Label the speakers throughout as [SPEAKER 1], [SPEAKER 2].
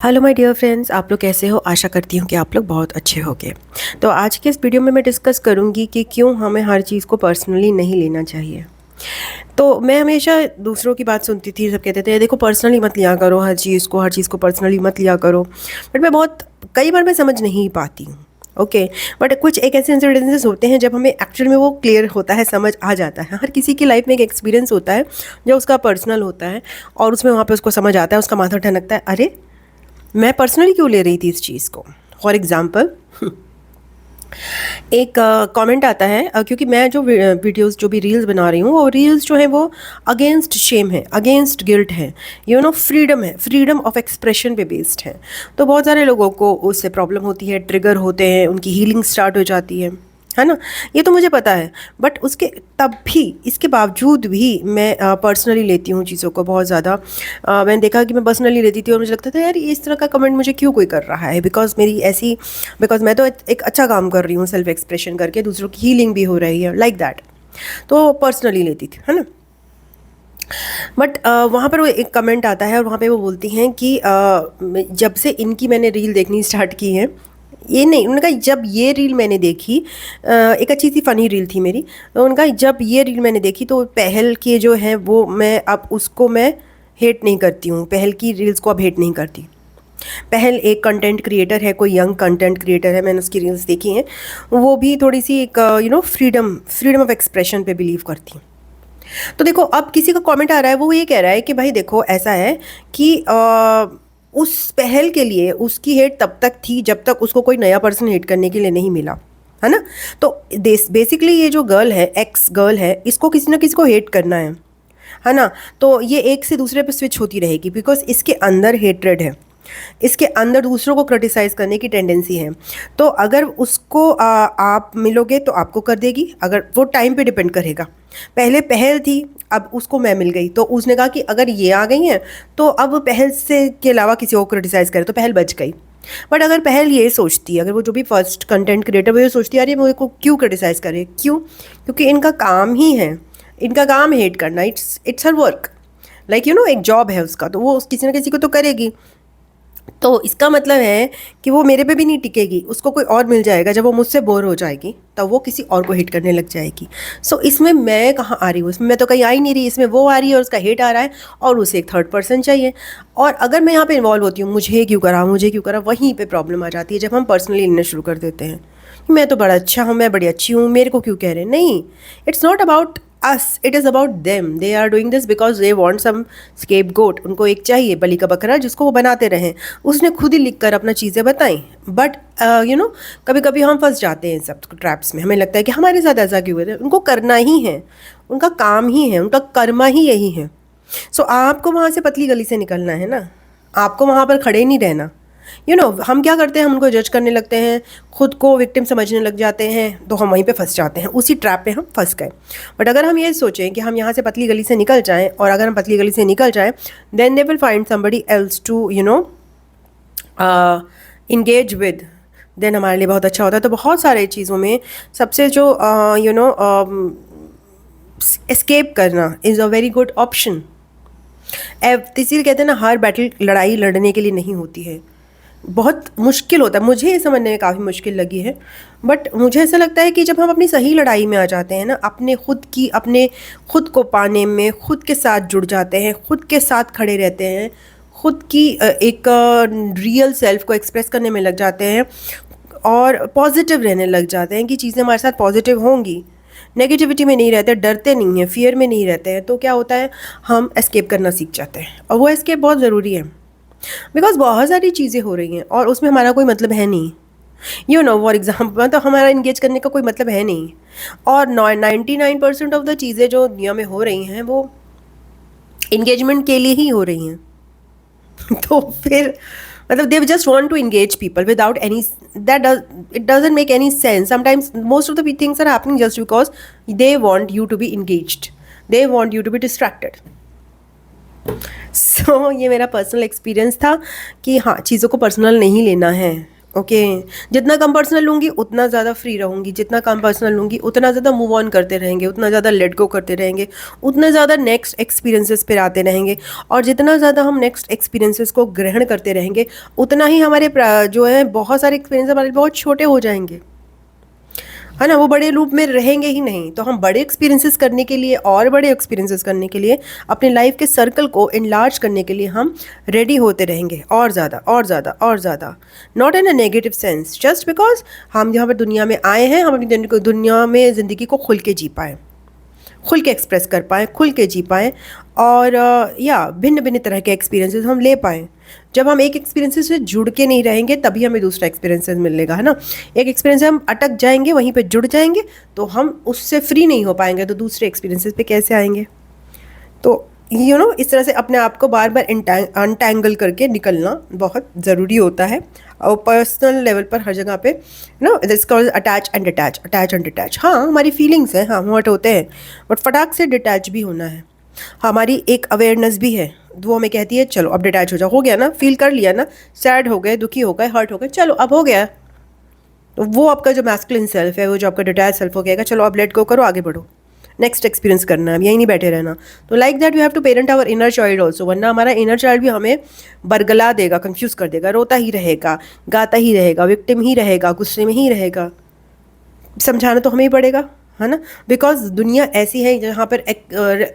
[SPEAKER 1] Hello my dear friends, आप लोग कैसे हो। आशा करती हूँ कि आप लोग बहुत अच्छे होंगे। तो आज के इस वीडियो में मैं डिस्कस करूँगी कि क्यों हमें हर चीज़ को पर्सनली नहीं लेना चाहिए। तो मैं हमेशा दूसरों की बात सुनती थी, सब कहते थे देखो पर्सनली मत लिया करो हर चीज़ को पर्सनली मत लिया करो। बट मैं बहुत कई बार मैं समझ नहीं पाती हूँ। ओके। बट कुछ एक ऐसे इंसिडेंसेस होते हैं जब हमें एक्चुअल में वो क्लियर होता है, समझ आ जाता है। हर किसी की लाइफ में एक एक्सपीरियंस होता है जो उसका पर्सनल होता है और उसमें वहाँ पे उसको समझ आता है, उसका माथा ठनकता है, अरे मैं पर्सनली क्यों ले रही थी इस चीज़ को। फॉर एग्ज़ाम्पल एक कमेंट आता है, क्योंकि मैं जो वीडियोस जो भी रील्स बना रही हूँ वो रील्स जो है वो अगेंस्ट शेम है, अगेंस्ट गिल्ट है, फ्रीडम है, फ्रीडम ऑफ एक्सप्रेशन पे बेस्ड है। तो बहुत सारे लोगों को उससे प्रॉब्लम होती है, ट्रिगर होते हैं, उनकी हीलिंग स्टार्ट हो जाती है ना। ये तो मुझे पता है। बट उसके तब भी इसके बावजूद भी मैं पर्सनली लेती हूँ चीज़ों को बहुत ज़्यादा। मैंने देखा कि मैं पर्सनली लेती थी और मुझे लगता था यार इस तरह का कमेंट मुझे क्यों कोई कर रहा है, बिकॉज मैं तो एक अच्छा काम कर रही हूँ सेल्फ एक्सप्रेशन करके, दूसरों की हीलिंग भी हो रही है लाइक दैट। तो पर्सनली लेती थी, है ना। बट वहाँ पर वो एक कमेंट आता है और वहाँ पे वो बोलती हैं कि जब से इनकी मैंने रील देखनी स्टार्ट की है, ये नहीं, उनका जब ये रील मैंने देखी, एक अच्छी सी फ़नी रील थी मेरी, तो उनका जब ये रील मैंने देखी तो पहल के जो है वो मैं अब उसको मैं हेट नहीं करती हूँ, पहल की रील्स को अब हेट नहीं करती। पहल एक कंटेंट क्रिएटर है, कोई यंग कंटेंट क्रिएटर है, मैंने उसकी रील्स देखी हैं। वो भी थोड़ी सी एक फ्रीडम ऑफ एक्सप्रेशन पे बिलीव करती हैं। तो देखो अब किसी का कमेंट आ रहा है, वो ये कह रहा है कि भाई देखो ऐसा है कि उस पहल के लिए उसकी हेट तब तक थी जब तक उसको कोई नया पर्सन हेट करने के लिए नहीं मिला, है ना। तो बेसिकली ये जो गर्ल है, एक्स गर्ल है, इसको किसी ना किसी को हेट करना है ना। तो ये एक से दूसरे पे स्विच होती रहेगी बिकॉज इसके अंदर हेट्रेड है, इसके अंदर दूसरों को क्रिटिसाइज़ करने की टेंडेंसी है। तो अगर उसको आप मिलोगे तो आपको कर देगी, अगर वो टाइम पे डिपेंड करेगा। पहले पहल थी, अब उसको मैं मिल गई, तो उसने कहा कि अगर ये आ गई हैं तो अब पहल से के अलावा किसी और क्रिटिसाइज़ करे तो पहल बच गई। बट अगर पहल ये सोचती है, अगर वो जो भी फर्स्ट कंटेंट क्रिएटर वो ये सोचती है, अरे मेरे को क्यों क्रिटिसाइज़ करे, क्यों, क्योंकि इनका काम ही है, इनका काम हेट करना, इट्स हर वर्क, एक जॉब है उसका, तो वो किसी ना किसी को तो करेगी। तो इसका मतलब है कि वो मेरे पे भी नहीं टिकेगी, उसको कोई और मिल जाएगा, जब वो मुझसे बोर हो जाएगी तब वो किसी और को हिट करने लग जाएगी। सो इसमें मैं कहाँ आ रही हूँ, इसमें मैं तो कहीं आ ही नहीं रही, इसमें वो आ रही है और उसका हेट आ रहा है और उसे एक थर्ड पर्सन चाहिए। और अगर मैं यहाँ पे इन्वॉल्व होती हूँ, मुझे क्यों करा, वहीं पे प्रॉब्लम आ जाती है जब हम पर्सनली लेना शुरू कर देते हैं कि मैं तो बड़ा अच्छा हूँ, मैं बड़ी अच्छी हूँ, मेरे को क्यों कह रहे हैं। नहीं, it's not about us, it is about them. They are doing this because they want some scapegoat. उनको एक चाहिए बलि का बकरा जिसको वो बनाते रहें। उसने खुद ही लिख कर अपना चीज़ें बताई। बट कभी कभी हम फंस जाते हैं सब ट्रैप्स में, हमें लगता है कि हमारे साथ ऐसा क्यों है। उनको करना ही है, उनका काम ही है, उनका कर्मा ही यही है। सो आपको वहाँ से पतली गली से निकलना है ना, आपको वहाँ पर खड़े नहीं रहना। हम क्या करते हैं, हम उनको जज करने लगते हैं, खुद को विक्टिम समझने लग जाते हैं, तो हम वहीं पे फंस जाते हैं, उसी ट्रैप पे हम फंस गए। बट अगर हम ये सोचें कि हम यहाँ से पतली गली से निकल जाएं, और अगर हम पतली गली से निकल जाएं, then they will find somebody else to engage with, then हमारे लिए बहुत अच्छा होता है। तो बहुत सारे चीज़ों में सबसे जो एस्केप करना is a very good option. इसीलिए कहते हैं ना, हर बैटल लड़ाई लड़ने के लिए नहीं होती है, बहुत मुश्किल होता है। मुझे ये समझने में काफ़ी मुश्किल लगी है। बट मुझे ऐसा लगता है कि जब हम अपनी सही लड़ाई में आ जाते हैं ना, अपने खुद को पाने में, खुद के साथ जुड़ जाते हैं, खुद के साथ खड़े रहते हैं, खुद की एक रियल सेल्फ को एक्सप्रेस करने में लग जाते हैं और पॉजिटिव रहने लग जाते हैं कि चीज़ें हमारे साथ पॉजिटिव होंगी, नेगेटिविटी में नहीं रहते, डरते नहीं हैं, फियर में नहीं रहते हैं, तो क्या होता है, हम एस्केप करना सीख जाते हैं। और वो एस्केप बहुत ज़रूरी है बिकॉज बहुत सारी चीज़ें हो रही हैं और उसमें हमारा कोई मतलब है नहीं। फॉर एग्जाम्पल, तो हमारा इंगेज करने का कोई मतलब है नहीं। और 99% ऑफ द चीज़ें जो दुनिया में हो रही हैं वो इंगेजमेंट के लिए ही हो रही हैं। तो फिर they just want to engage people without any, it doesn't make any sense. Sometimes most of the things are happening just because they want you to be engaged, they want you to be distracted. ये मेरा personal experience था कि हाँ, चीज़ों को personal नहीं लेना है। ओके। जितना कम पर्सनल लूँगी उतना ज़्यादा फ्री रहूँगी, जितना कम पर्सनल लूँगी उतना ज़्यादा मूव ऑन करते रहेंगे, उतना ज़्यादा लेट गो करते रहेंगे, उतना ज़्यादा नेक्स्ट एक्सपीरियंसेस पे आते रहेंगे। और जितना ज़्यादा हम नेक्स्ट एक्सपीरियंसेस को ग्रहण करते रहेंगे उतना ही हमारे जो है बहुत सारे एक्सपीरियंस हमारे बहुत छोटे हो जाएंगे, है ना, वो बड़े लूप में रहेंगे ही नहीं। तो हम बड़े एक्सपीरियंसेस करने के लिए और बड़े एक्सपीरियंसेस करने के लिए अपनी लाइफ के सर्कल को इनलार्ज करने के लिए हम रेडी होते रहेंगे और ज़्यादा और ज़्यादा और ज़्यादा। Not in a negative sense, just because हम यहाँ पर दुनिया में आए हैं, हम अपनी दुनिया में ज़िंदगी को खुल के जी पाएँ, खुल के एक्सप्रेस कर पाएँ, खुल के जी पाएँ। और या भिन्न भिन्न तरह के एक्सपीरियंसेस हम ले पाएँ। जब हम एक एक्सपीरियंसेस से जुड़ के नहीं रहेंगे तभी हमें दूसरा एक्सपीरियंसेस मिलेगा, है ना। एक एक्सपीरियंस से हम अटक जाएंगे, वहीं पे जुड़ जाएंगे, तो हम उससे फ्री नहीं हो पाएंगे, तो दूसरे एक्सपीरियंसेस पे कैसे आएंगे। तो इस तरह से अपने आप को बार बार अनटैंगल करके निकलना बहुत ज़रूरी होता है। और पर्सनल लेवल पर हर जगह पे this called attach and detach, attach and detach. हाँ, हमारी फीलिंग्स हैं, हाँ हर्ट होते हैं, बट फटाक से डिटैच भी होना है। हमारी एक अवेयरनेस भी है, वो हमें कहती है चलो अब डिटैच हो जाओ, हो गया ना, फील कर लिया ना, सैड हो गए, दुखी हो गए, हर्ट हो गए, चलो अब हो गया। तो वो आपका जो मैस्कुलिन सेल्फ है, वो जो आपका डिटैच सेल्फ हो गया, चलो अब लेट गो करो, आगे बढ़ो, नेक्स्ट एक्सपीरियंस करना है, अब यहीं नहीं बैठे रहना। तो like that we have to parent our inner child also, वरना हमारा इनर चाइल्ड भी हमें बरगला देगा, कंफ्यूज कर देगा, रोता ही रहेगा, गाता ही रहेगा, विक्टिम ही रहेगा, गुस्से में ही रहेगा। समझाना तो हमें ही पड़ेगा, है ना। बिकॉज दुनिया ऐसी है जहाँ पर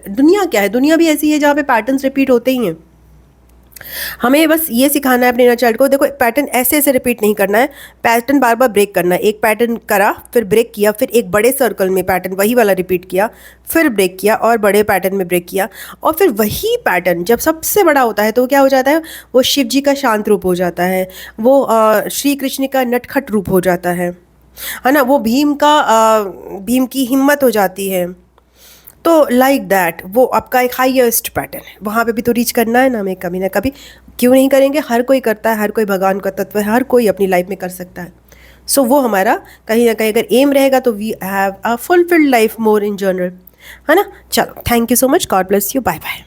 [SPEAKER 1] दुनिया क्या है, दुनिया भी ऐसी है जहाँ पे पैटर्न्स रिपीट होते ही हैं। हमें बस ये सिखाना है अपने इनर चाइल्ड को, देखो पैटर्न ऐसे ऐसे रिपीट नहीं करना है, पैटर्न बार बार ब्रेक करना है। एक पैटर्न करा, फिर ब्रेक किया, फिर एक बड़े सर्कल में पैटर्न वही वाला रिपीट किया, फिर ब्रेक किया और बड़े पैटर्न में ब्रेक किया। और फिर वही पैटर्न जब सबसे बड़ा होता है तो क्या हो जाता है, वो शिव जी का शांत रूप हो जाता है, वो श्री कृष्ण का नटखट रूप हो जाता है ना, वो भीम की हिम्मत हो जाती है। तो लाइक दैट वो आपका एक हाईएस्ट पैटर्न है, वहाँ पे भी तो रीच करना है ना हमें, कभी ना कभी। क्यों नहीं करेंगे, हर कोई करता है, हर कोई भगवान का तत्व है, हर कोई अपनी लाइफ में कर सकता है। सो वो हमारा कहीं ना कहीं अगर एम रहेगा तो we have a fulfilled life more in general, है ना। चलो, thank you so much, God bless you, bye bye.